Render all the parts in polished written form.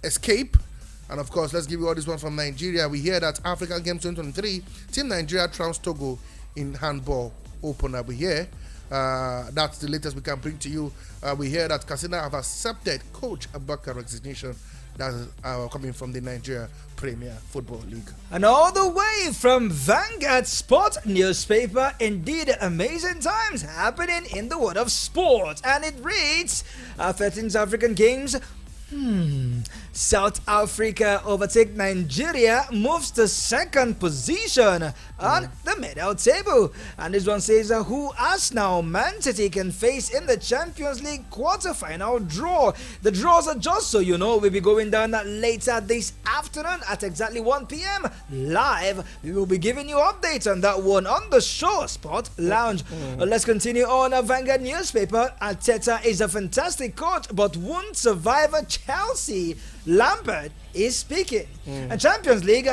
escape. And of course, let's give you all this one from Nigeria. We hear that African Games 2023, Team Nigeria trounced Togo in handball opener. We hear that's the latest we can bring to you. We hear that Katsina have accepted Coach Abubakar resignation. That is coming from the Nigeria Premier Football League. And all the way from Vanguard Sport newspaper, indeed amazing times happening in the world of sport. And it reads, 13th African Games. South Africa overtake Nigeria, moves to second position on the medal table. And this one says who Arsenal, Man City can face in the Champions League quarter-final draw. The draws are just so you know, we'll be going down later this afternoon at exactly 1 p.m. live. We will be giving you updates on that one on the show Sport Lounge. Let's continue on. Vanguard newspaper. Arteta is a fantastic coach but won't survive a Chelsea. Lampard is speaking. And Champions League,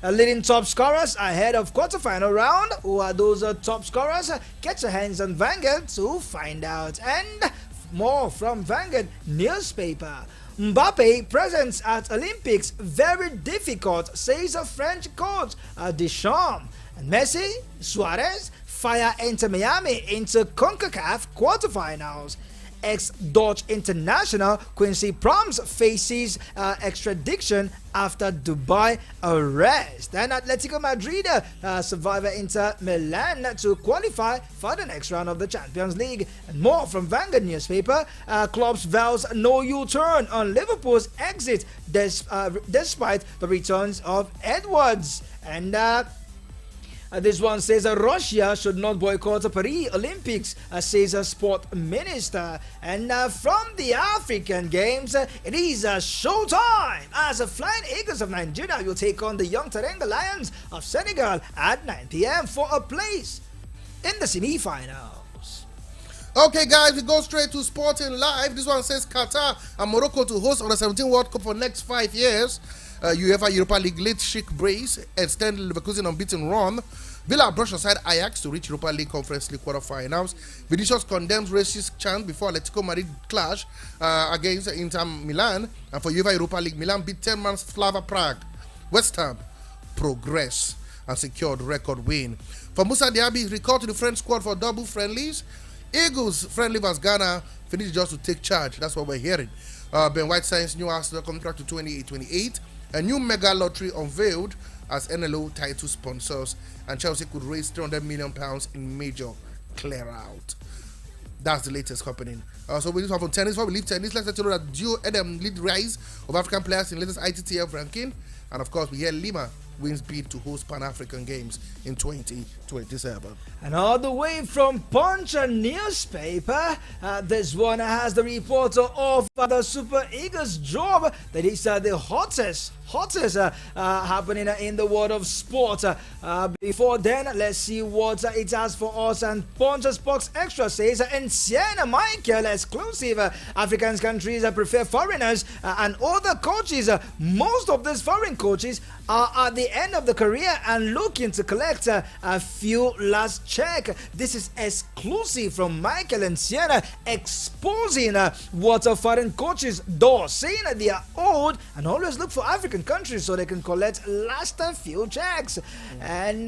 leading top scorers ahead of quarterfinal round. Who are those top scorers? Get your hands on Vanguard to find out. And more from Vanguard newspaper. Mbappe presence at Olympics very difficult, says a French coach Deschamps. And Messi, Suarez fire Inter Miami into CONCACAF quarterfinals. Ex-Dutch international Quincy Promes faces extradition after Dubai arrest. And Atletico Madrid survivor Inter Milan to qualify for the next round of the Champions League. And more from Vanguard newspaper. Clubs vows no U-turn on Liverpool's exit despite the returns of Edwards. And this one says Russia should not boycott the Paris Olympics, says a sport minister. And from the African Games, it is showtime as the Flying Eagles of Nigeria will take on the Young Teranga Lions of Senegal at 9 p.m. for a place in the semi-finals. Okay, guys, we go straight to Sporting Live. This one says Qatar and Morocco to host on the 17 World Cup for next 5 years. UEFA Europa League late Sheikh Brace extend Leverkusen unbeaten run. Villa brush aside Ajax to reach Europa League Conference League quarterfinals. Vinicius condemns racist chant before Atletico Madrid clash against Inter Milan. And for UEFA Europa League, Milan beat 10-man Slava Prague. West Ham progress and secured record win. For Musa Diaby, recalled to the French squad for double friendlies. Eagles friendly vs Ghana finished just to take charge. That's what we're hearing. Ben White signs new Arsenal contract to 2028. A new mega lottery unveiled as NLO title sponsors, and Chelsea could raise £300 million in major clear out. That's the latest happening. So we just have from tennis. Before we leave tennis, let's let you know that Duo Edem lead rise of African players in latest ITTF ranking. And of course, we hear Lima wins bid to host Pan-African Games in 2027. And all the way from Punch newspaper, this one has the reporter of the Super Eagles job that is the hottest happening in the world of sport. Before then, let's see what it has for us. And Punch Sports Extra says, and Sienna Michael exclusive African countries prefer foreigners and other coaches. Most of these foreign coaches are at the end of the career and looking to collect a few last check. This is exclusive from Michael and Sienna, exposing what foreign coaches do, saying that they are old and always look for African countries so they can collect last few checks. And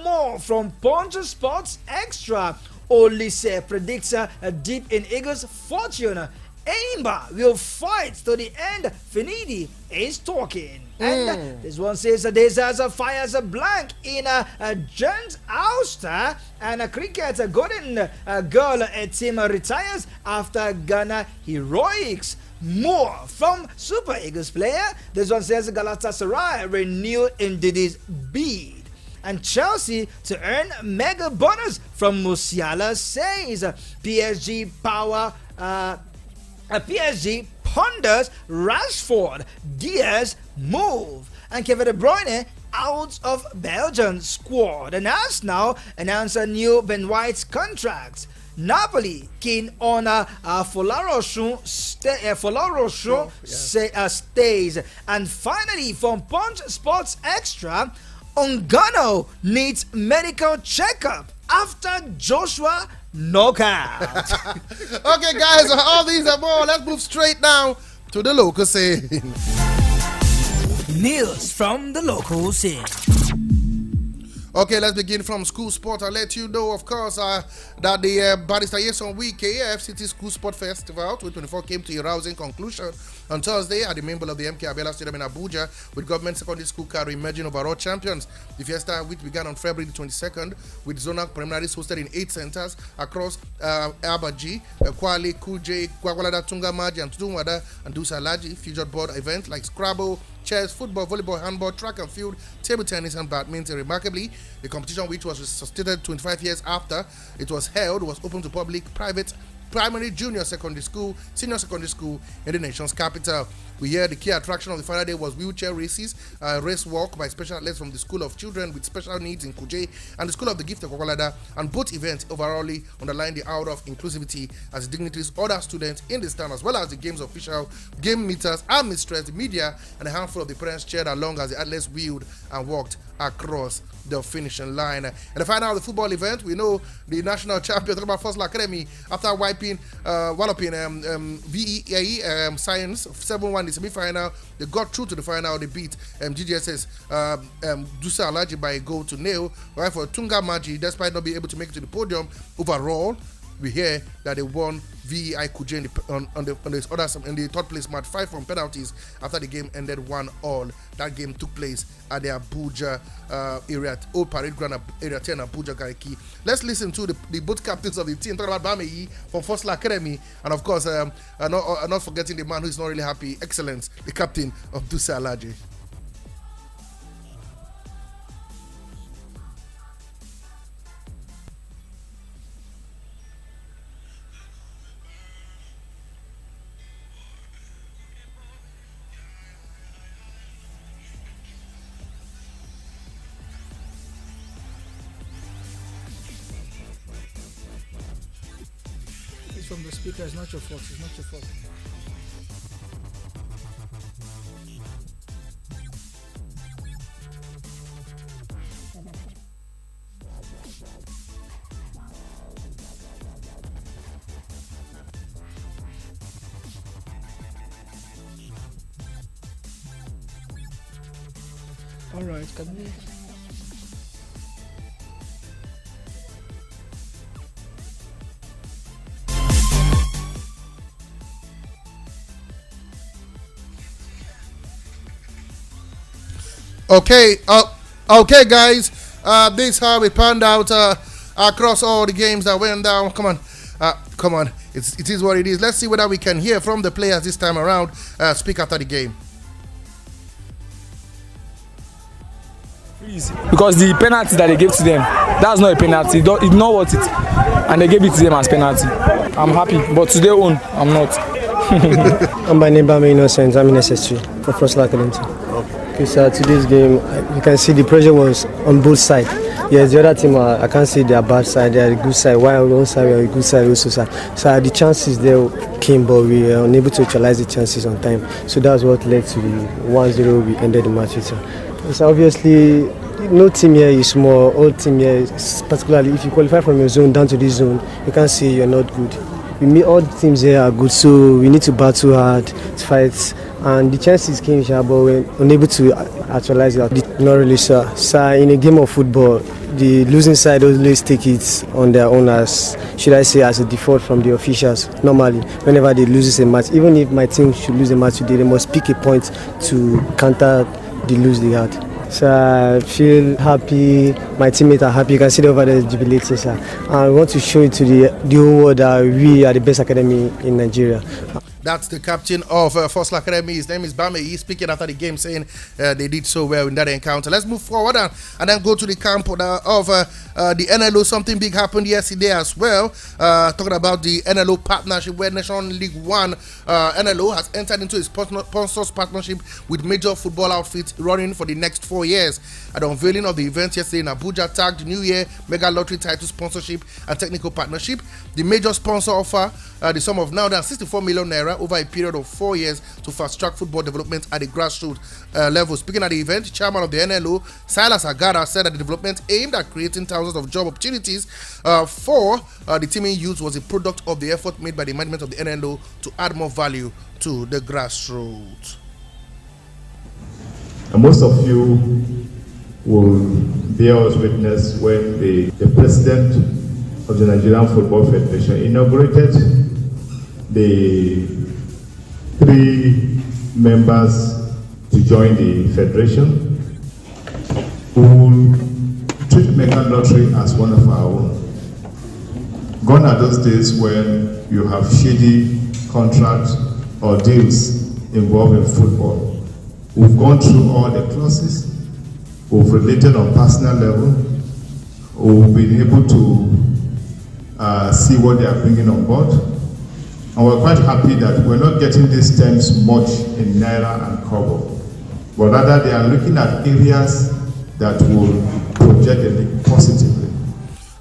more from Punch Sports Extra. Olise predicts deep in Eagles' fortune. Enyimba will fight to the end. Finidi is talking. And this one says there's a fires a blank in a Jones Ulster, and a cricket golden girl team retires after Ghana heroics. More from Super Eagles player. This one says Galatasaray renewed Ndidi's bid. And Chelsea to earn mega bonus from Musiala, says PSG power. PSG ponders Rashford, Diaz move, and Kevin De Bruyne out of Belgian squad. And Arsenal announced a new Ben White's contract. Napoli keen on Folaro stays. And finally, from Punch Sports Extra, Ongano needs medical checkup after Joshua knockout. Okay, guys, all these and more. Let's move straight now to the local scene. News from the local scene. Okay, let's begin from school sport. I'll let you know, of course, that the Barrister Yeson Week AFCT School Sport Festival 2024 came to a rousing conclusion on Thursday at the main bowl of the MK Abiola Stadium in Abuja, with government secondary school carry emerging overall champions. The fiesta, which began on February the 22nd, with zonal preliminaries hosted in 8 centers across Abaji, Kwale, Kuje, Kwagwalada, Tungamaji, and Tudunwada, and Dusa Laji, featured board events like Scrabble, chess, football, volleyball, handball, track and field, table tennis, and badminton. Remarkably, the competition, which was resuscitated 25 years after it was held, was open to public, private, primary, junior secondary school, senior secondary school in the nation's capital. We hear the key attraction of the final day was wheelchair races, race walk by special athletes from the School of Children with Special Needs in Kuje and the School of the Gift of Kokolada, and both events overall underline the hour of inclusivity as dignitaries, other students in the stand, as well as the game's official game meters and mistress, the media, and a handful of the parents cheered along as the athletes wheeled and walked across the finishing line. In the final of the football event, we know the national champion, talking about First Academy, after walloping VEA Science 7-1 in the semi-final, they got through to the final. They beat GGSS Dusa Alaji by a goal to nil. While for Tunga Maji, despite not being able to make it to the podium overall, we hear that they won VEI Kuje in the third place match 5 from penalties after the game ended 1-1. That game took place at the Abuja area, Old Parade Ground, Area 10, Abuja Gariki. Let's listen to the both captains of the team talking about Bameyi from First Academy, and of course, not forgetting the man who is not really happy, Excellence, the captain of Dusa Alaji. From the speaker, it's not your fault. It's not your fault. All right, can we? Okay, guys. This is how we panned out across all the games that went down. Come on. It is what it is. Let's see whether we can hear from the players this time around. Speak after the game. Please, because the penalty that they gave to them, that's not a penalty. It's not worth it, and they gave it to them as penalty. I'm happy, but today on, I'm not. I'm by name Innocent. I'm in SS3 for First Academy. Okay, so today's game, you can see the pressure was on both sides. Yes, the other team, I can't see their bad side, their good side. While on one side, we are a good side, also side. So the chances there came, but we were unable to utilize the chances on time. So that's what led to the 1-0 we ended the match with. So obviously, no team here is small. All team here, is, particularly if you qualify from your zone down to this zone, you can't say you're not good. All the teams here are good, so we need to battle hard, to fight. And the chances came, but we're unable to actualize it. Not really, sir. So in a game of football, the losing side always take it on their own as, should I say, as a default from the officials. Normally, whenever they lose a match, even if my team should lose a match today, they must pick a point to counter the lose they had. So I feel happy, my teammates are happy. You can see them over there jubilating, sir. And I want to show it to the whole world that we are the best academy in Nigeria. That's the captain of First Academy. His name is Bame. He's speaking after the game, saying they did so well in that encounter. Let's move forward and then go to the camp of the NLO. Something big happened yesterday as well. Talking about the NLO partnership, where National League One NLO has entered into a sponsors partnership with major football outfits running for the next 4 years. At the unveiling of the event yesterday in Abuja, tagged New Year Mega Lottery title sponsorship and technical partnership, the major sponsor offer the sum of now than 64 million naira naira over a period of 4 years to fast-track football development at the grassroots level. Speaking at the event, chairman of the NLO, Silas Agara, said that the development aimed at creating thousands of job opportunities for the teaming youth was a product of the effort made by the management of the NLO to add more value to the grassroots. And most of you will bear us witness when the president of the Nigerian Football Federation inaugurated the 3 members to join the federation who will treat mega lottery as one of our own. Gone are those days when you have shady contracts or deals involving football. We've gone through all the clauses. We've related on personal level. We've been able to see what they are bringing on board. And we're quite happy that we're not getting these terms much in Naira and Kobo, but rather they are looking at areas that will project the league positively.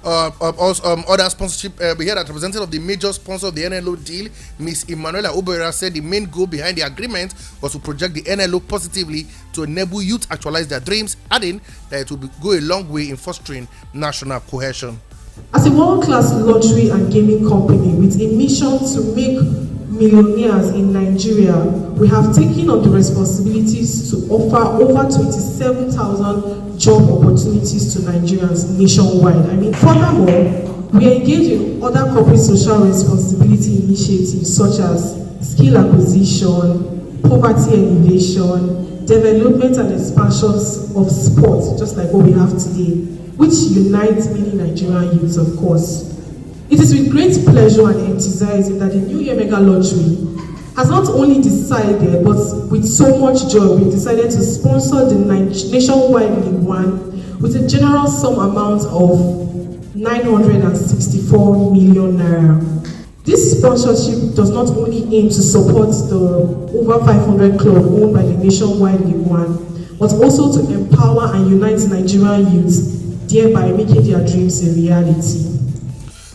Other sponsorship, we heard that representative of the major sponsor of the NLO deal, Ms. Emanuela Obera, said the main goal behind the agreement was to project the NLO positively to enable youth actualize their dreams, adding that it will go a long way in fostering national cohesion. As a world-class lottery and gaming company with a mission to make millionaires in Nigeria, we have taken on the responsibilities to offer over 27,000 job opportunities to Nigerians nationwide. Furthermore, we engage in other corporate social responsibility initiatives such as skill acquisition, poverty alleviation, development and expansions of sport, just like what we have today, which unites many Nigerian youths, of course. It is with great pleasure and enthusiasm that the New Year Mega Lottery has not only decided, but with so much joy, we decided to sponsor the nationwide League One with a general sum amount of 964 million naira. This sponsorship does not only aim to support the over 500 club owned by the nationwide League One, but also to empower and unite Nigerian youths, thereby making their dreams a reality.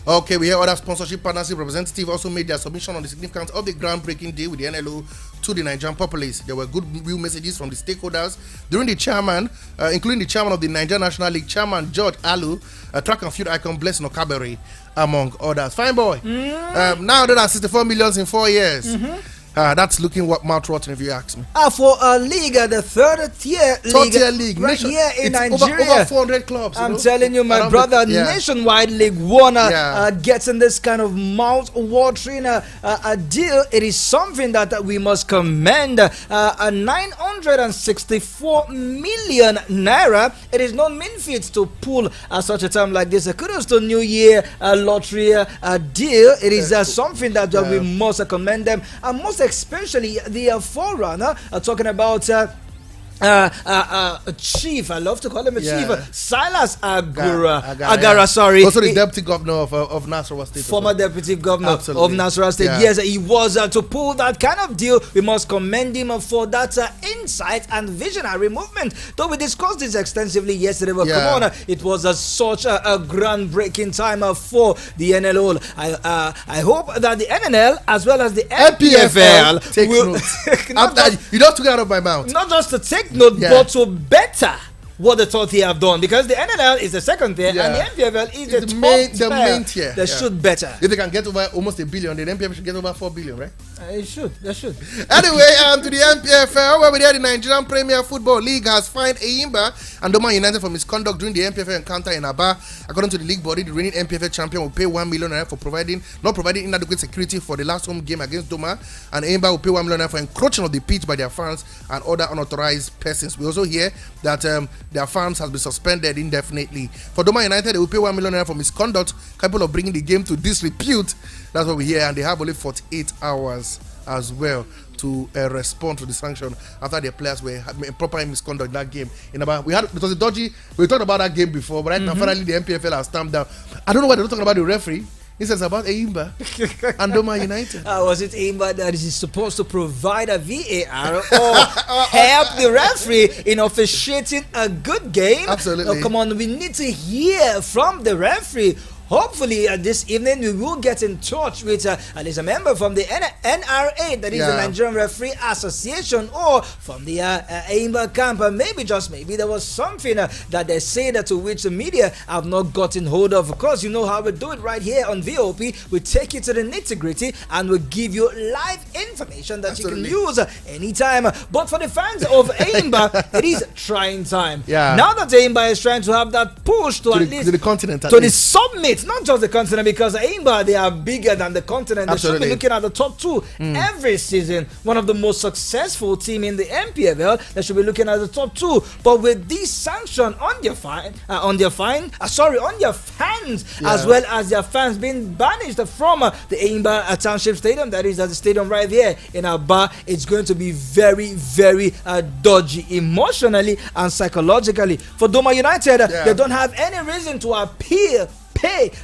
Okay, we hear other sponsorship partnership representatives also made their submission on the significance of the groundbreaking deal with the NLO to the Nigerian populace. There were goodwill messages from the stakeholders during the chairman, including the chairman of the Nigerian National League, Chairman George Alu, track and field icon Blessing Okabere, among others. Fine boy. Now there are 64 million in 4 years. That's looking mouth-watering if you ask me. For a league, the third-tier league right here in Nigeria. Over 400 clubs. I'm telling you, my brother, nationwide League One getting this kind of mouth-watering deal. It is something that we must commend. 964 million naira. It is not mean feat to pull such a time like this. Kudos to New Year lottery deal. It is something that we must commend them. And most especially the forerunner, talking about chief, I love to call him a chief, Silas Agara, sorry. Also the deputy governor of Nasarawa State. Former deputy governor of Nasarawa State. Yes, he was to pull that kind of deal. We must commend him for that insight and visionary movement. Though we discussed this extensively yesterday, but come on, it was such a groundbreaking time for the NLO. I hope that the NNL as well as the NPFL take note. You don't took it out of my mouth. Not just to take note, but to better what the third tier have done, because the NNL is the second tier and the NPFL is the main tier. They should better. If they can get over almost $1 billion, the NPFL should get over 4 billion, right? They should. Anyway, to the NPFL, where we the Nigerian Premier Football League has fined Enyimba and Doma United for misconduct during the NPFL encounter in Aba. According to the league body, the reigning NPFL champion will pay 1 million naira for not providing inadequate security for the last home game against Doma, and Enyimba will pay 1 million naira for encroaching on the pitch by their fans and other unauthorized persons. We also hear that their fans has been suspended indefinitely. For Doma United, they will pay 1 million naira for misconduct, capable of bringing the game to disrepute. That's what we hear, and they have only 48 hours as well to respond to the sanction after their players were improper misconduct in that game. Because the dodgy, we talked about that game before, but right now finally the NPFL has stamped down. I don't know why they're not talking about the referee. This is about Enyimba and Doma United. Was it Enyimba that is supposed to provide a VAR or help the referee in officiating a good game? Absolutely. Come on, we need to hear from the referee. hopefully this evening we will get in touch with at least a member from the NRA, that is the Nigerian Referee Association, or from the Enyimba camp. Maybe, just maybe, there was something that they say that to which the media have not gotten hold of. Of course, you know how we do it right here on VOP. We take you to the nitty-gritty and we give you live information that you can use anytime. But for the fans of Enyimba, it is trying time. Now that Enyimba is trying to have that push to at least to the continent, to the summit, not just the continent, because Enyimba, they are bigger than the continent. They should be looking at the top two every season. One of the most successful team in the NPFL, they should be looking at the top two. But with this sanction on their on their fans, as well as their fans being banished from the Enyimba Township Stadium, that is the stadium right there in Aba, it's going to be very, very dodgy emotionally and psychologically. For Doma United, they don't have any reason to pay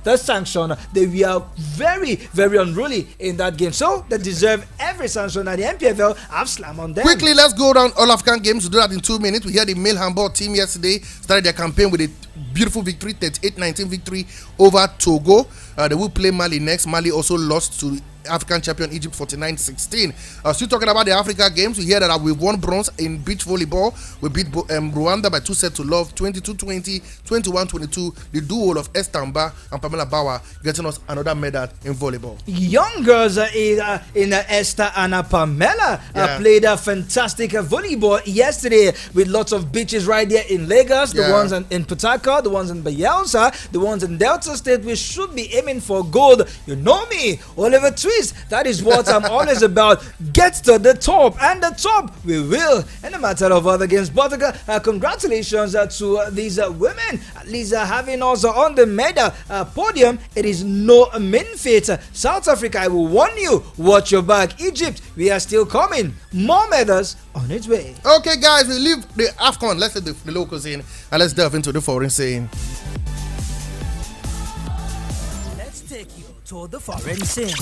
the sanction. They were very, very unruly in that game, so they deserve every sanction that the NPFL have slammed on them. Quickly, let's go down all Afcon games. We'll do that in 2 minutes. We heard the male handball team yesterday started their campaign with a beautiful victory, 38-19 victory over Togo. They will play Mali next. Mali also lost to African champion Egypt 49-16. Still talking about the Africa games, we hear that we won bronze in beach volleyball. We beat Rwanda by 2-0 22-20, 21-22. The duo of Estamba and Pamela Bauer getting us another medal in volleyball. Young girls in Esther and Pamela played a fantastic volleyball yesterday with lots of beaches right there in Lagos. The ones in Port Harcourt, the ones in Bayelsa, the ones in Delta State. We should be aiming for gold. You know me, Oliver Twist. That is what I'm always about. Get to the top, and the top we will in a matter of other games. But congratulations to these women, at least having us on the medal podium. It is no mean feat. South Africa, I will warn you, watch your back. Egypt, we are still coming. More medals on its way. Okay, guys, we leave the Afcon. Let's let the locals in and let's delve into the foreign scene. To the foreign scene.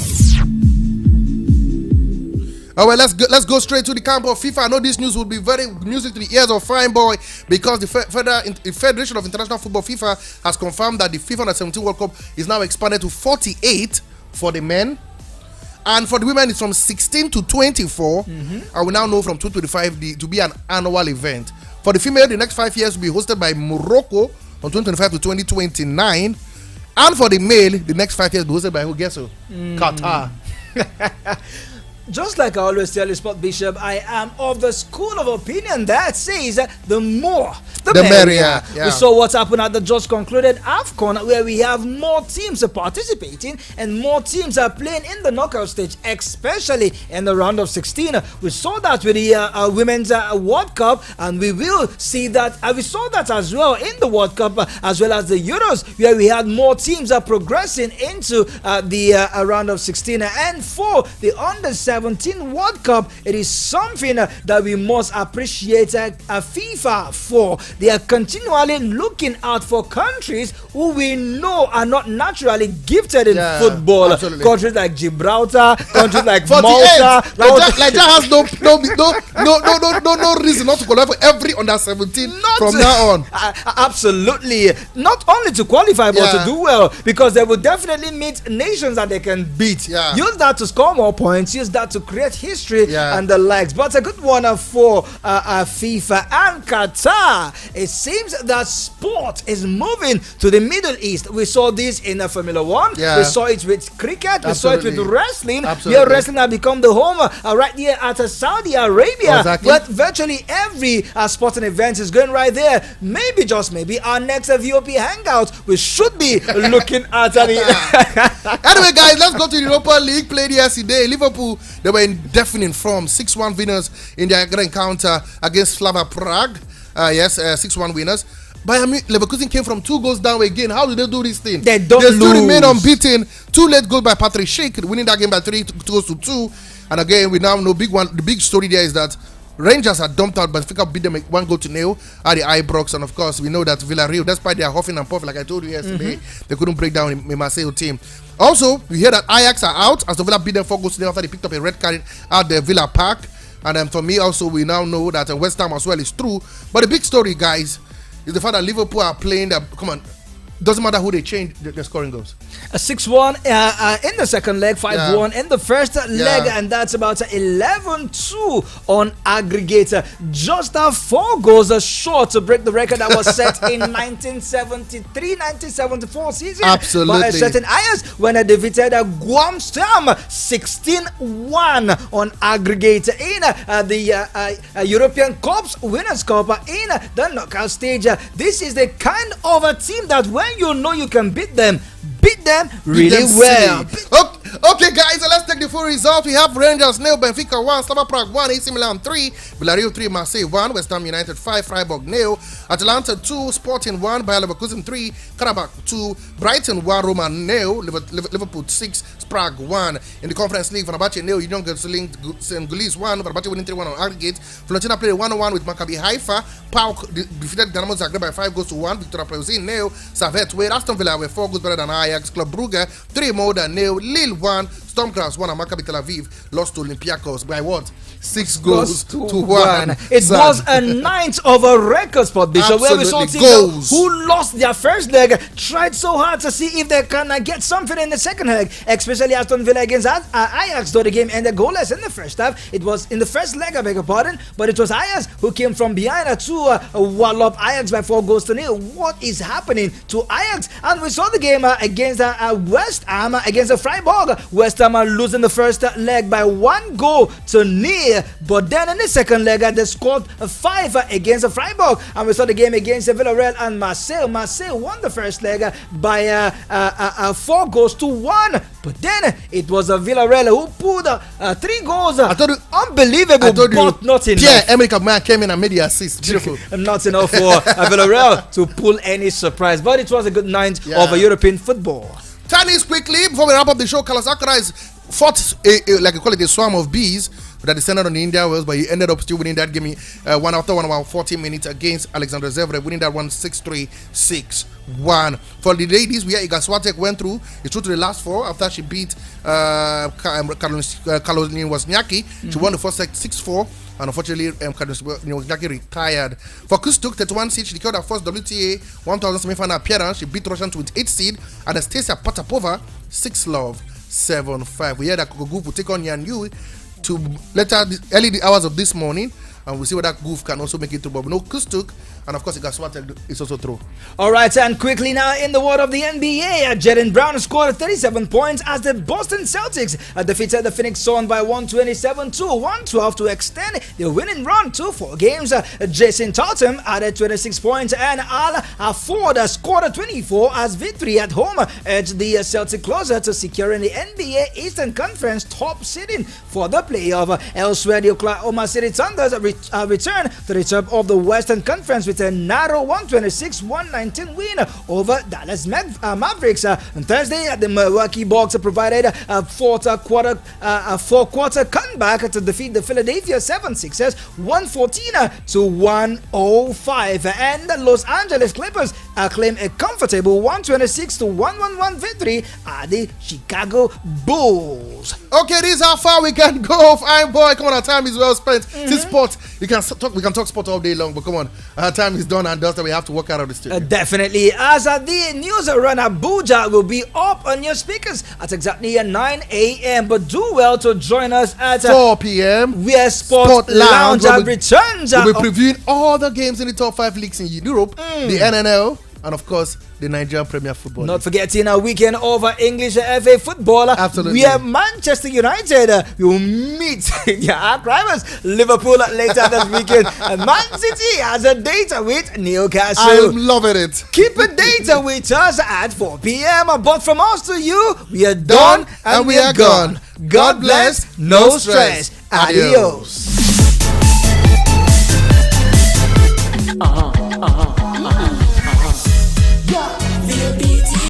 Oh, well, let's go straight to the camp of FIFA. I know this news will be very music to the ears of Fine Boy, because the Federation of International Football, FIFA, has confirmed that the FIFA Under-17 World Cup is now expanded to 48 for the men, and for the women it's from 16 to 24. And we now know from 2025 to be an annual event. For the female, the next 5 years will be hosted by Morocco from 2025 to 2029. And for the male, the next 5 years will be hosted by who? Guess who? Qatar. Just like I always tell you, Sport Bishop, I am of the school of opinion that says the more the merrier. We saw what happened at the just concluded Afcon, where we have more teams participating and more teams are playing in the knockout stage, especially in the round of 16. We saw that with the Women's World Cup, and we will see that. We saw that as well in the World Cup, as well as the Euros, where we had more teams progressing into the round of 16. And for the under-17 World Cup, it is something that we must appreciate FIFA for. They are continually looking out for countries who we know are not naturally gifted in football. Absolutely. Countries like Gibraltar, countries like Malta. Like that has no reason not to qualify for every under-17 from now on. Absolutely. Not only to qualify, but to do well, because they will definitely meet nations that they can beat. Use that to score more points. Use that to create history and the likes. But a good one for FIFA and Qatar. It seems that sport is moving to the Middle East. We saw this in Formula 1. We saw it with cricket. We saw it with wrestling. Where wrestling has become the home right here at Saudi Arabia. But virtually every sporting event is going right there. Maybe, just maybe, our next VOP hangout, we should be looking at it. Anyway, guys, let's go to the Europa League. Played yesterday. Liverpool, they were in deafening form. 6-1 winners in their encounter against Slava Prague. 6-1 winners. Bayern Leverkusen came from 2 goals down again. How did they do this thing? They still remain unbeaten. 2 late goals by Patrick Schick, winning that game by 3 goals to 2. And again, we now know the big story there is that Rangers are dumped out, but Benfica beat them 1-0 at the Ibrox. And of course, we know that Villarreal, despite their huffing and puffing, like I told you yesterday, they couldn't break down the Marseille team. Also, we hear that Ajax are out as the Villa beat them 4-0 after they picked up a red card at the Villa Park. And for me also, we now know that West Ham as well is through. But the big story, guys, is the fact that Liverpool are playing Doesn't matter who they change, they're scoring goals. 6-1 in the second leg, 5-1 in the first leg, and that's about 11-2 on aggregate. Just 4 goals short to break the record that was set in 1973-1974 season. Absolutely. By a certain Ayers when they defeated Guam Stam 16-1 on aggregate in the European Cups Winners' Cup in the knockout stage. This is the kind of a team that when you know you can beat them really well. Okay, guys, so let's take the full result. We have Rangers 0, Benfica 1, Slava Prague 1, AC Milan 3, Villarreal 3, Marseille 1, West Ham United 5, Freiburg 0, Atalanta 2, Sporting 1, Bayer Leverkusen 3, Karabakh 2, Brighton 1, Roma 0, Liverpool 6, Prague 1. In the Conference League, Fenerbahce 0, Union Gulis 1, Fenerbahce winning 3-1 on aggregate. Fiorentina played 1-1 with Maccabi Haifa. PAOK defeated Dynamo Zagreb by 5-1. Victoria Plzeň 0, Servette 2, Aston Villa were 4 goals better than Ajax. Club Brugge 3 more than 0, Lille 1, Stormgrass 1, and Maccabi Tel Aviv lost to Olympiacos by what? 6 goals to 1. It was a night of a record spot, Bishop, where we saw teams who lost their first leg tried so hard to see if they can get something in the second leg, especially Aston Villa against Ajax, though the game ended goalless in the first half. It was in the first leg, I beg your pardon, but it was Ajax who came from behind to wallop Ajax by 4-0. What is happening to Ajax? And we saw the game against West Ham against Freiburg. West Ham are losing the first leg by 1-0, but then in the second leg they scored 5 against Freiburg, and we saw the game against Villarreal and Marseille. Marseille won the first leg by 4-1, but then it was Villarreal who pulled 3 goals. Unbelievable, but not enough. Pierre-Emerick Aubameyang came in and made the assist. Beautiful. Not enough for Villarreal to pull any surprise, but it was a good night of European football. Tennis quickly before we wrap up the show. Carlos Alcaraz fought like you call it a swarm of bees that descended on the India Wells, but he ended up still winning that game one after about 40 minutes against Alexander Zverev, winning that one 6-3, 6-1. For the ladies, where Iga Swiatek went through, it's through to the last 4 after she beat Caroline Wozniacki. She won the first set 6-4. And unfortunately, Wozniacki retired. For Kustuk, 31 seed, she secured her first WTA 1000 semi-final appearance. She beat Russian with 8 seed. And Anastasia Potapova 6-love, 7-5. We heard that Guf will take on Yan Yu to later early the hours of this morning, and we'll see whether Goof can also make it through. But no, Kustuk, and of course, Iga Swiatek is also through. Alright, and quickly now in the world of the NBA, Jaylen Brown scored 37 points as the Boston Celtics defeated the Phoenix Suns by 127-112 to extend the winning run to 4 games. Jason Tatum added 26 points, and Al Horford scored 24 as victory at home edged the Celtics closer to securing the NBA Eastern Conference top seeding for the playoff. Elsewhere, the Oklahoma City Thunders return to the top of the Western Conference with a narrow 126-119 win over Dallas Mavericks. On Thursday, the Milwaukee Bucks provided a four-quarter comeback to defeat the Philadelphia 76ers 114-105, and the Los Angeles Clippers claim a comfortable 126-111 victory at the Chicago Bulls. Okay, this is how far we can go. Fine boy, come on, our time is well spent. This sport, we can talk sport all day long, but come on, our time is done and dusted. We have to walk out of the studio. Definitely, as the news run Abuja will be up on your speakers at exactly 9 a.m. But do well to join us at 4 p.m. where Sport Lounge returns. We'll be previewing all the games in the top 5 leagues in Europe, the NNL, and of course the Nigerian Premier Football Not forgetting a weekend over English FA football. Absolutely. Where Manchester United will meet their arch rivals Liverpool later this weekend. And Man City has a date with Newcastle. I'm loving it. Keep a date with us at 4 p.m. But from us to you, we are done and we are gone. God bless, no stress. Adios.